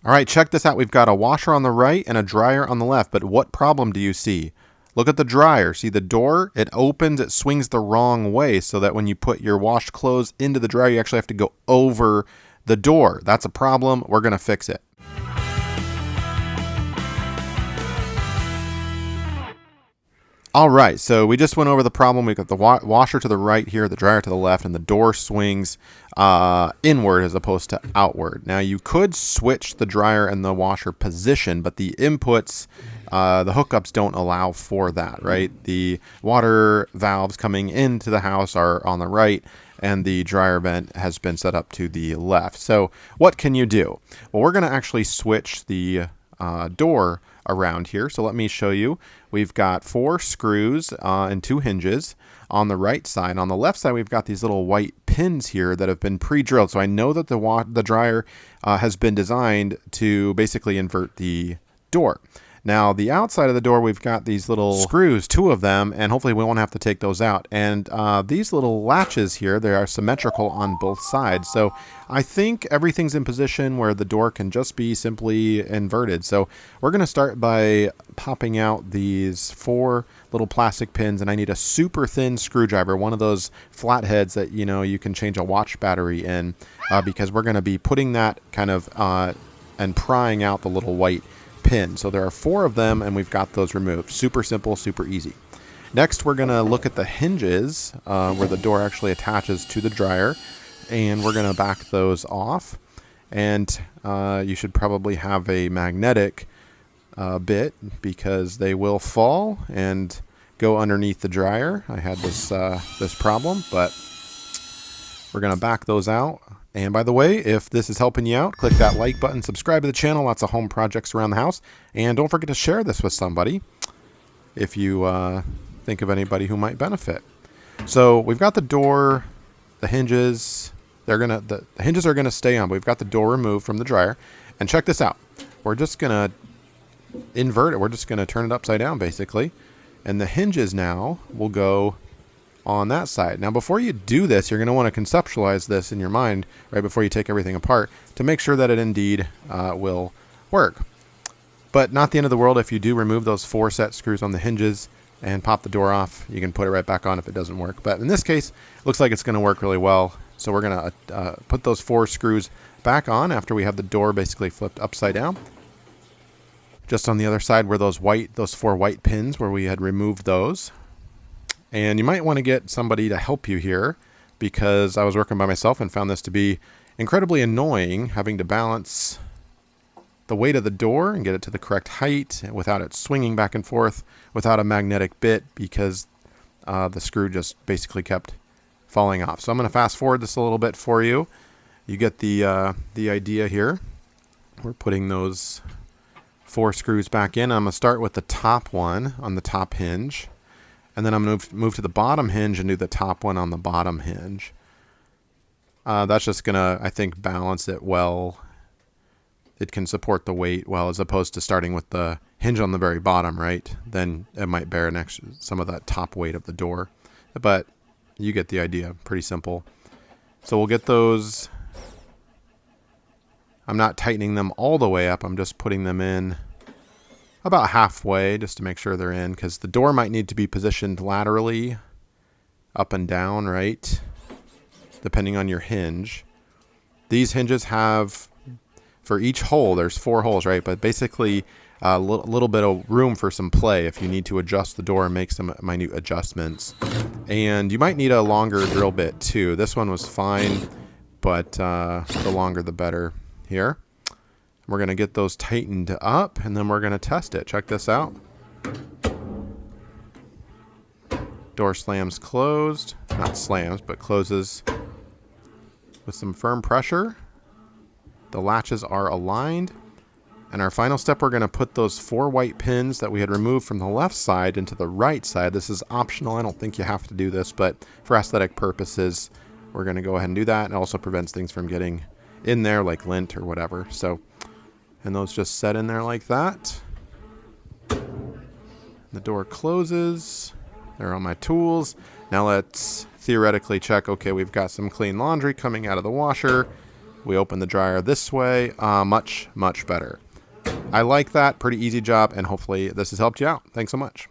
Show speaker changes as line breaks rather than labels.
All right, check this out. We've got a washer on the right and a dryer on the left, but what problem do you see? Look at the dryer. See the door? It opens, it swings the wrong way so that when you put your washed clothes into the dryer, you actually have to go over the door. That's a problem. We're going to fix it. All right, so we just went over the problem. We've got the washer to the right here, the dryer to the left, and the door swings inward as opposed to outward. Now, you could switch the dryer and the washer position, but the inputs, the hookups don't allow for that, right? The water valves coming into the house are on the right, and the dryer vent has been set up to the left. So what can you do? Well, we're going to actually switch the door around here. So let me show you. We've got 4 screws and 2 hinges on the right side. On the left side, we've got these little white pins here that have been pre-drilled. So I know that the dryer has been designed to basically invert the door. Now, the outside of the door, we've got these little screws, 2 of them, and hopefully we won't have to take those out. And these little latches here, they are symmetrical on both sides. So I think everything's in position where the door can just be simply inverted. So we're going to start by popping out these 4 little plastic pins, and I need a super thin screwdriver, one of those flatheads that, you know, you can change a watch battery in, because we're going to be putting that kind of and prying out the little white pin. So there are 4 of them, and we've got those removed. Super simple, super easy. Next, we're going to look at the hinges where the door actually attaches to the dryer, and we're going to back those off. And you should probably have a magnetic bit because they will fall and go underneath the dryer. I had this problem, but we're going to back those out. And by the way, if this is helping you out, click that like button, subscribe to the channel, lots of home projects around the house, and don't forget to share this with somebody if you think of anybody who might benefit. So we've got the door, the hinges, the hinges are gonna stay on, but we've got the door removed from the dryer. And check this out. We're just gonna invert it. We're just gonna turn it upside down basically. And the hinges now will go on that side. Now, before you do this, you're going to want to conceptualize this in your mind right before you take everything apart to make sure that it indeed will work. But not the end of the world if you do remove those 4 set screws on the hinges and pop the door off. You can put it right back on if it doesn't work. But in this case, it looks like it's going to work really well. So we're going to put those 4 screws back on after we have the door basically flipped upside down. Just on the other side where those 4 white pins where we had removed those. And you might want to get somebody to help you here because I was working by myself and found this to be incredibly annoying, having to balance the weight of the door and get it to the correct height without it swinging back and forth without a magnetic bit because the screw just basically kept falling off. So I'm going to fast forward this a little bit for you. You get the idea here. We're putting those 4 screws back in. I'm going to start with the top one on the top hinge. And then I'm going to move to the bottom hinge and do the top one on the bottom hinge. That's just going to, I think, balance it well. It can support the weight well, as opposed to starting with the hinge on the very bottom, right? Then it might bear some of that top weight of the door. But you get the idea. Pretty simple. So we'll get those. I'm not tightening them all the way up. I'm just putting them in about halfway just to make sure they're in, because the door might need to be positioned laterally up and down, right? Depending on your hinge. These hinges have, for each hole, there's 4 holes, right? But basically a little bit of room for some play if you need to adjust the door and make some minute adjustments. And you might need a longer drill bit too. This one was fine, but the longer the better here. We're going to get those tightened up, and then we're going to test it. Check this out. Door slams closed. Not slams, but closes with some firm pressure. The latches are aligned. And our final step, we're going to put those 4 white pins that we had removed from the left side into the right side. This is optional. I don't think you have to do this, but for aesthetic purposes, we're going to go ahead and do that. It also prevents things from getting in there like lint or whatever. So, and those just set in there like that. The door closes. There are my tools. Now let's theoretically check, okay, we've got some clean laundry coming out of the washer. We open the dryer this way. Much, much better. I like that. Pretty easy job, and hopefully this has helped you out. Thanks so much.